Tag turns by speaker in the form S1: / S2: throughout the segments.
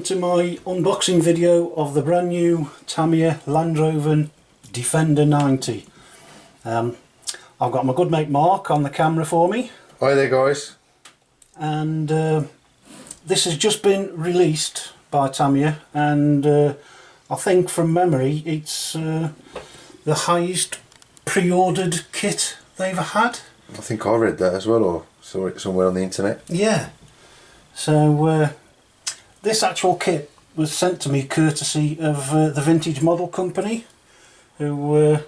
S1: welcome to my unboxing video of the brand new Tamiya Land Rover Defender 90. I've got my good mate Mark on the camera for me.
S2: Hi there guys.
S1: And this has just been released by Tamiya, and I think from memory it's the highest pre-ordered kit they've had.
S2: I think I read that as well, or saw it somewhere on the internet.
S1: Yeah. So this actual kit was sent to me courtesy of the Vintage Model Company, who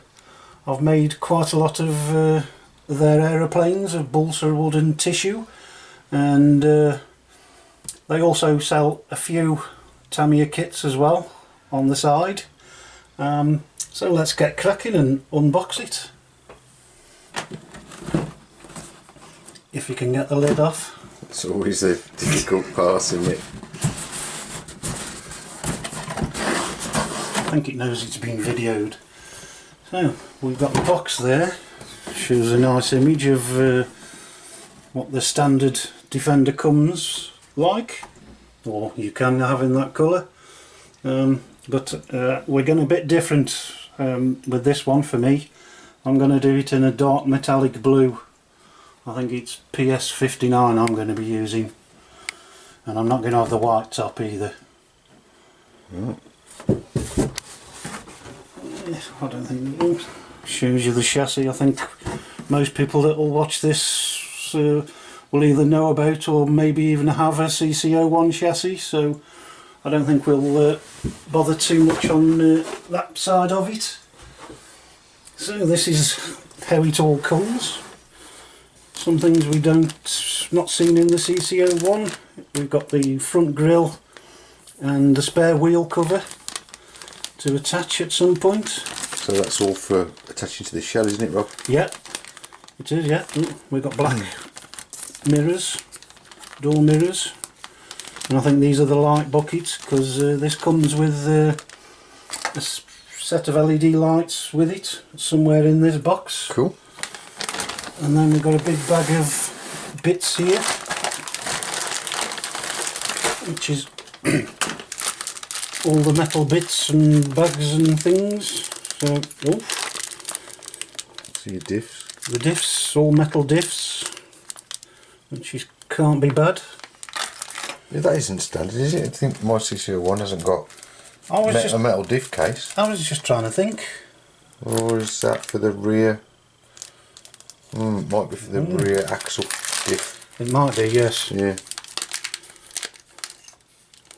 S1: I've made quite a lot of their aeroplanes of balsa wood and tissue, and they also sell a few Tamiya kits as well on the side. So let's get cracking and unbox it. If you can get the lid off.
S2: It's always a difficult part, isn't it?
S1: I think it knows it's been videoed. So we've got the box there. Shows a nice image of what the standard Defender comes like, or you can have in that colour. But we're going a bit different with this one for me. I'm going to do it in a dark metallic blue. I think it's PS59 I'm going to be using, and I'm not going to have the white top either.
S2: Mm.
S1: I don't think it shows you the chassis. I think most people that will watch this will either know about or maybe even have a CC01 chassis, so I don't think we'll bother too much on that side of it. So this is how it all comes. Some things we not seen in the CC01. We've got the front grille and the spare wheel cover to attach at some point.
S2: So that's all for attaching to the shell, isn't it, Rob?
S1: Yeah, it is, yeah. We've got black mirrors, door mirrors, and I think these are the light buckets, because this comes with a set of LED lights with it somewhere in this box.
S2: Cool.
S1: And then we've got a big bag of bits here, which is all the metal bits and bags and things. So, oh,
S2: see your diffs.
S1: the diffs, all metal diffs, which can't be bad.
S2: Yeah, that isn't standard, is it? I think my CC01 hasn't got a metal diff case.
S1: I was just trying to think.
S2: Or is that for the rear? Might be for the rear axle diff.
S1: It might be, yes.
S2: Yeah.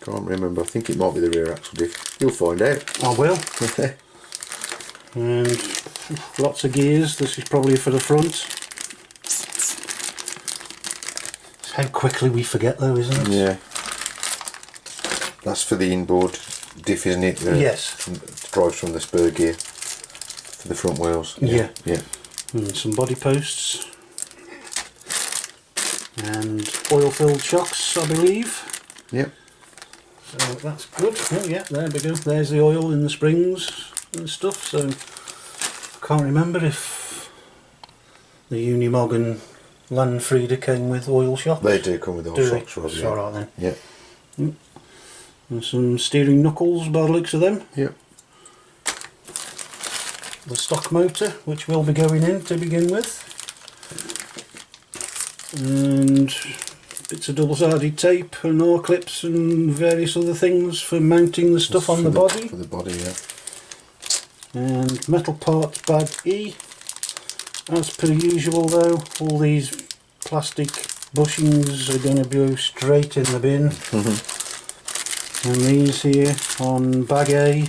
S2: Can't remember. I think it might be the rear axle diff. You'll find out.
S1: I will. And lots of gears. This is probably for the front. It's how quickly we forget though, isn't it?
S2: Yeah. That's for the inboard diff, isn't it?
S1: Yes.
S2: Drives from the spur gear for the front wheels.
S1: Yeah.
S2: Yeah.
S1: And some body posts. And oil-filled shocks, I believe.
S2: Yep.
S1: So that's good. Oh yeah, there we go. There's the oil in the springs and stuff. So I can't remember if the Unimog and Landfrieder came with oil shocks.
S2: They do come with oil shocks, Rob.
S1: That's alright then.
S2: Yeah.
S1: And some steering knuckles by the looks of them.
S2: Yep.
S1: The stock motor, which will be going in to begin with. And bits of double-sided tape and R-clips and various other things for mounting the stuff on the body.
S2: For the body, yeah.
S1: And metal parts bag E. As per usual though, all these plastic bushings are going to go straight in the bin. And these here on bag A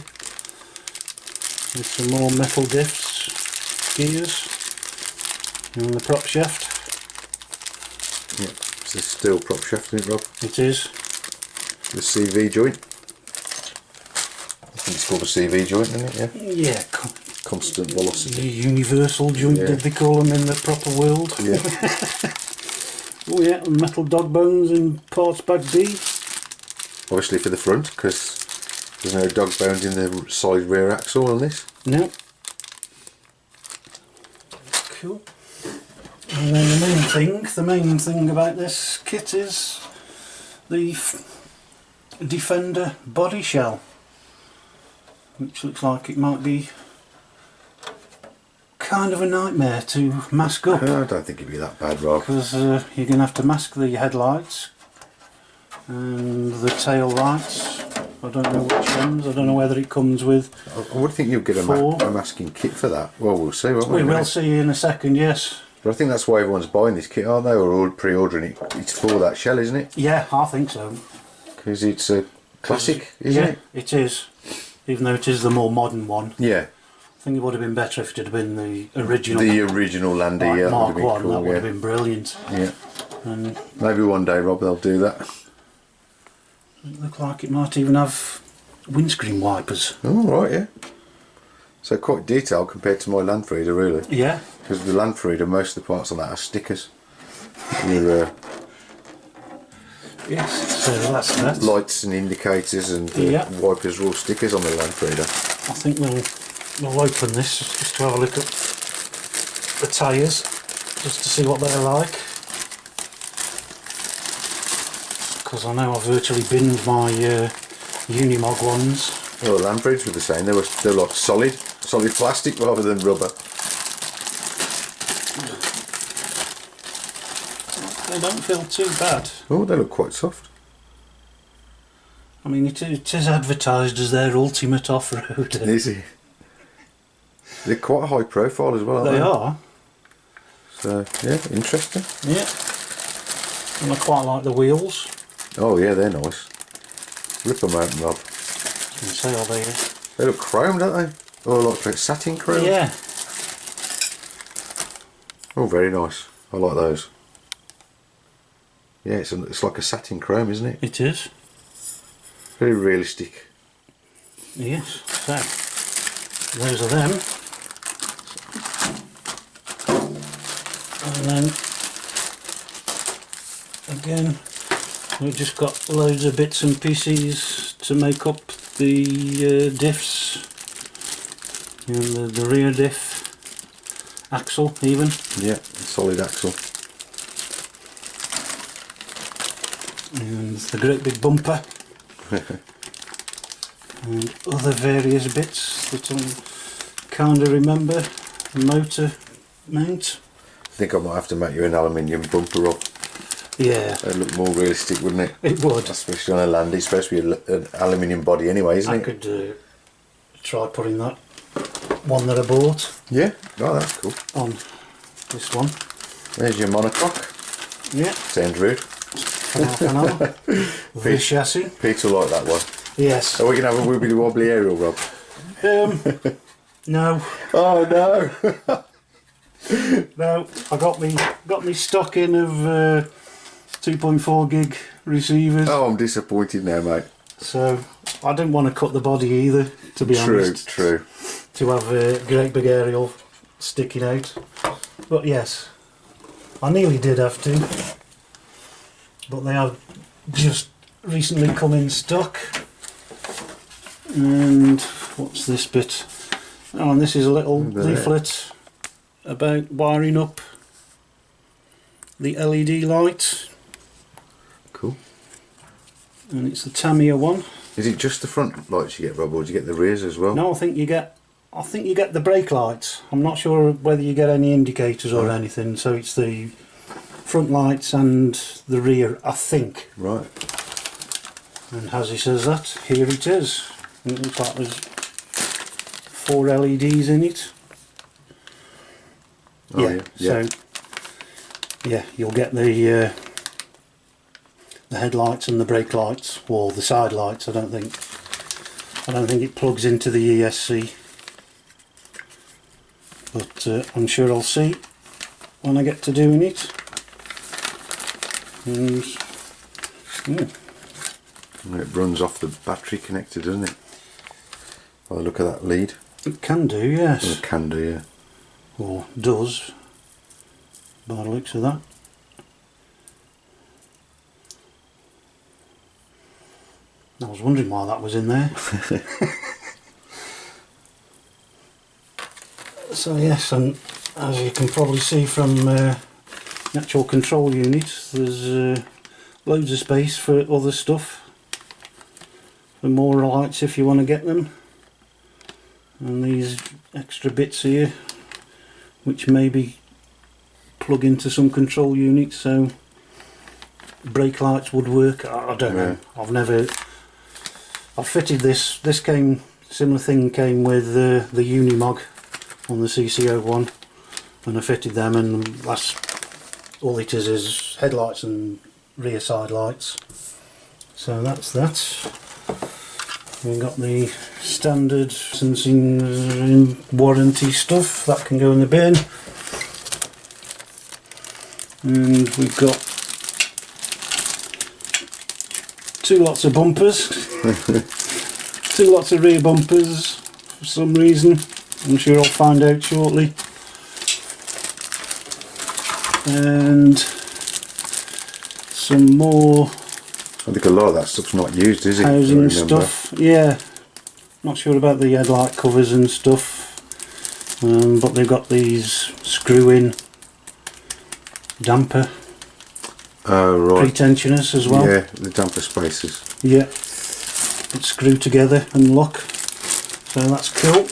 S1: with some more metal diffs, gears, and the prop shaft.
S2: Yep. It's a steel prop shaft, isn't it, Rob?
S1: It is.
S2: The CV joint. I think it's called a CV joint, isn't it? Yeah.
S1: Yeah.
S2: Constant velocity.
S1: Universal joint, did they call them in the proper world?
S2: Yeah.
S1: Oh yeah, and metal dog bones in parts bag B.
S2: Obviously for the front, because there's no dog bones in the side rear axle on this.
S1: No. Cool. And then the main thing about this kit is the Defender body shell, which looks like it might be kind of a nightmare to mask up.
S2: I don't think it'd be that bad, Rob.
S1: Because you're going to have to mask the headlights and the tail lights. I don't know which ones. I don't know whether it comes with.
S2: I would think you'll get a masking kit for that. Well, we'll see, won't we?
S1: We will see in a second, yes.
S2: But I think that's why everyone's buying this kit, aren't they? Or all pre-ordering it. It's for that shell, isn't it?
S1: Yeah, I think so.
S2: Because it's a classic, isn't it?
S1: It is. Even though it is the more modern one.
S2: Yeah.
S1: I think it would have been better if it had been the original.
S2: The original Lander,
S1: like
S2: yeah.
S1: Mark
S2: That would have
S1: 1,
S2: been cool,
S1: that would have been brilliant.
S2: Yeah.
S1: And
S2: maybe one day, Rob, they'll do that.
S1: it looked like it might even have windscreen wipers.
S2: Oh, right, yeah. So quite detailed compared to my Landfreader, really.
S1: Yeah.
S2: Because the Landfreader, most of the parts on that are stickers. Your
S1: Yes, so that's that.
S2: lights and indicators and wipers are all stickers on the Landfreader.
S1: I think we'll open this just to have a look at the tyres, just to see what they're like. Because I know I've virtually binned my Unimog ones.
S2: Well, the Landfreaders were the same. They're like solid plastic rather than rubber.
S1: They don't feel too bad.
S2: Oh, they look quite soft.
S1: I mean, it is advertised as their ultimate off-road.
S2: Is it? They're quite high profile as well, aren't they?
S1: They are.
S2: So, yeah, interesting.
S1: Yeah. And I quite like the wheels.
S2: Oh, yeah, they're nice. Rip them out, Rob.
S1: And say, are they?
S2: They look chrome, don't they? Oh, like satin chrome.
S1: Yeah.
S2: Oh, very nice. I like those. Yeah, it's like a satin chrome, isn't it?
S1: It is.
S2: Very realistic.
S1: Yes. So, those are them. And then, again, we've just got loads of bits and pieces to make up the diffs. And the rear diff. Axle, even.
S2: Yeah, solid axle.
S1: And the great big bumper. And other various bits that I kind of remember. Motor mount.
S2: I think I might have to make you an aluminium bumper up.
S1: Yeah.
S2: That'd look more realistic, wouldn't it?
S1: It would.
S2: Especially on a Land, it's supposed to be an aluminium body anyway, isn't
S1: I
S2: it?
S1: could try putting that one that I bought
S2: Yeah, oh, that's cool.
S1: on this one.
S2: There's your monocoque.
S1: Yeah.
S2: Sounds rude.
S1: For half an hour. The chassis.
S2: Pete will like that one.
S1: Yes.
S2: Are we going to have a wibbly wobbly aerial, Rob?
S1: No.
S2: Oh no!
S1: No. I got me stock in of 2.4 gig receivers.
S2: Oh, I'm disappointed now, mate.
S1: So I didn't want to cut the body either, to be honest.
S2: True.
S1: To have a great big aerial sticking out. But yes, I nearly did have to. But they have just recently come in stock. And what's this bit? Oh, and this is a little leaflet about wiring up the LED light.
S2: Cool.
S1: And it's the Tamiya one.
S2: Is it just the front lights you get, Rob, or do you get the rears as well?
S1: No, I think you get the brake lights. I'm not sure whether you get any indicators or anything. So it's the front lights and the rear, I think.
S2: Right.
S1: And as he says that, here it is. And it looks like there's 4 LEDs in it.
S2: Oh, yeah.
S1: So yeah, you'll get the headlights and the brake lights, or the side lights. I don't think it plugs into the ESC, but I'm sure I'll see when I get to doing it. And,
S2: It runs off the battery connector, doesn't it? By the look of that lead.
S1: it can do, yes.
S2: It can do, yeah.
S1: Or does, by the looks of that. I was wondering why that was in there. So yes, and as you can probably see from the actual control unit, there's loads of space for other stuff. for more lights if you want to get them, and these extra bits here which maybe plug into some control units, so brake lights would work. I don't know. I've fitted this. This came, similar thing came with the Unimog on the CC01, and I fitted them, and that's all it is headlights and rear side lights. So that's that. We've got the standard licensing warranty stuff that can go in the bin, and we've got 2 lots of bumpers, 2 lots of rear bumpers for some reason. I'm sure I'll find out shortly. And some more.
S2: I think a lot of that stuff's not used, is it?
S1: Housing stuff. Yeah. Not sure about the headlight covers and stuff. But they've got these screw-in damper
S2: right.
S1: pretensioners as well.
S2: Yeah, the damper spacers.
S1: Yeah. It's screwed together and lock. So that's cool.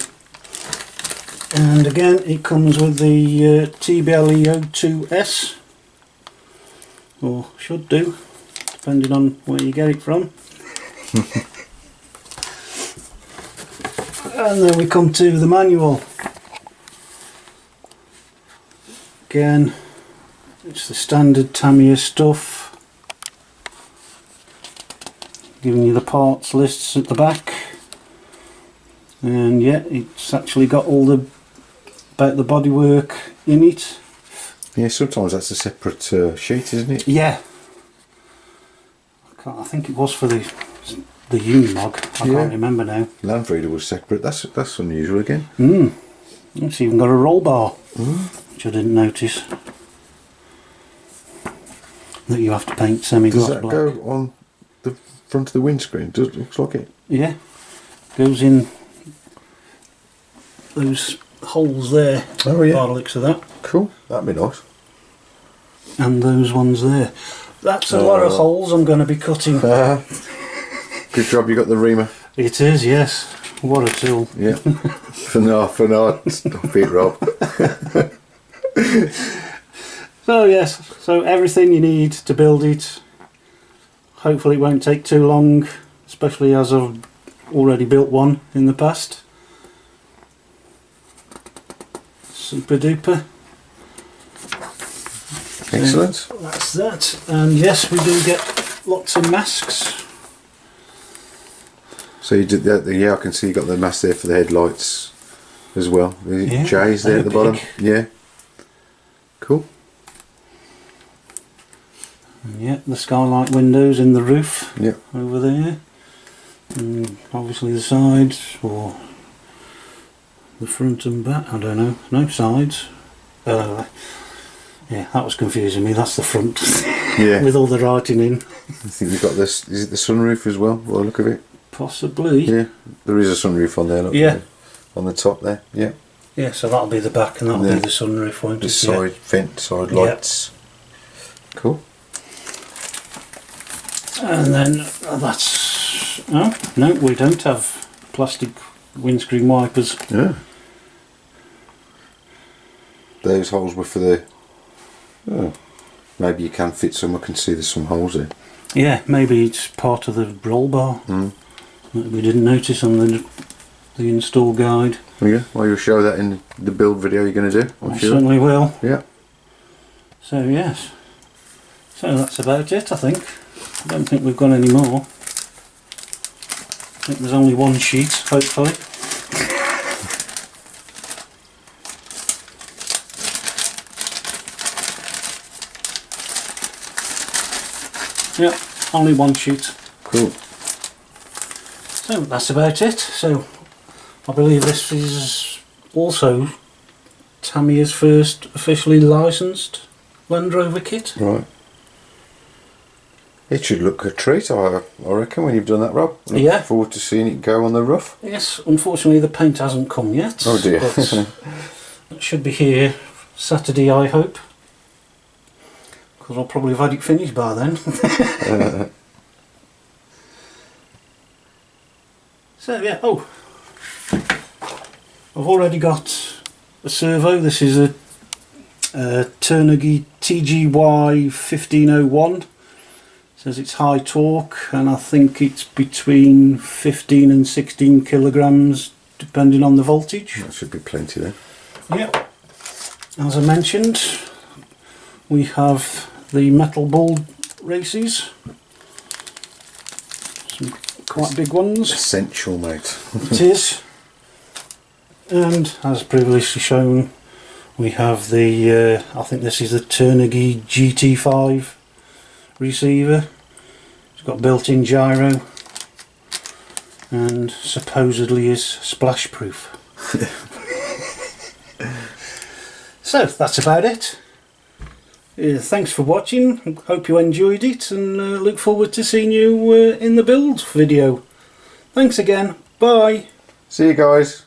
S1: And again, it comes with the TBLEO2S, or should do, depending on where you get it from. And then we come to the manual. Again, it's the standard Tamiya stuff, giving you the parts lists at the back. And yeah, it's actually got all the about the bodywork in it.
S2: Yeah, sometimes that's a separate sheet, isn't it?
S1: Yeah. I think it was for the Unimog. I can't remember now.
S2: Land Rover was separate. That's unusual again.
S1: It's even got a roll bar, which I didn't notice. That you have to paint semi-gloss black.
S2: Does that go on the front of the windscreen? Does it looks like it?
S1: Yeah. Goes in those holes there.
S2: Oh yeah.
S1: By the looks of that.
S2: Cool. That'd be nice.
S1: And those ones there. That's a lot of holes I'm going to be cutting.
S2: Good job you got the reamer.
S1: It is, yes. What a tool.
S2: Yeah. for now. Stop it, Rob.
S1: So yes, so everything you need to build it. Hopefully it won't take too long, especially as I've already built one in the past. Super duper.
S2: Excellent.
S1: So that's that. And yes, we do get lots of masks.
S2: So you did that. Yeah, I can see you got the mask there for the headlights as well. The J's there at the bottom. Yeah. Cool.
S1: And yeah, the skylight windows in the roof.
S2: Yeah.
S1: Over there. And obviously the sides, or the front and back. I don't know. No sides. Yeah, that was confusing me. That's the front.
S2: Yeah.
S1: With all the writing in.
S2: I think you've got this. Is it the sunroof as well? By the look of it.
S1: Possibly.
S2: Yeah. There is a sunroof on there. Look,
S1: yeah.
S2: On the top there. Yeah.
S1: Yeah. So that'll be the back, and that'll be the sunroof, won't it?
S2: The side vent, side lights. Yeah. Cool.
S1: And then that's. Oh no, we don't have plastic windscreen wipers.
S2: Yeah. Those holes were for the. Oh, maybe you can fit some. I can see there's some holes there.
S1: Yeah, maybe it's part of the roll bar that we didn't notice on the install guide.
S2: Yeah, well, you'll show that in the build video you're going to do.
S1: I certainly will.
S2: Yeah.
S1: So yes, so that's about it. I think. I don't think we've got any more. I think there's only one sheet, hopefully. Yeah, only one sheet.
S2: Cool.
S1: So that's about it. So I believe this is also Tamiya's first officially licensed Land Rover kit.
S2: Right. It should look a treat, I reckon, when you've done that, Rob. Look forward to seeing it go on the roof.
S1: Yes, unfortunately the paint hasn't come yet.
S2: Oh dear.
S1: But it should be here Saturday, I hope. Because I'll probably have had it finished by then. So yeah, oh, I've already got a servo. This is a Tamiya TGY 1501. Says it's high torque, and I think it's between 15 and 16 kilograms depending on the voltage.
S2: That should be plenty then.
S1: Yep. As I mentioned, we have the metal ball races. Some quite big ones.
S2: Essential, mate.
S1: It is. And as previously shown, we have the, I think this is the Tamiya GT5 receiver. It's got built-in gyro and supposedly is splash proof. So that's about it. Thanks for watching. Hope you enjoyed it, and look forward to seeing you in the build video. Thanks again. Bye.
S2: See you guys.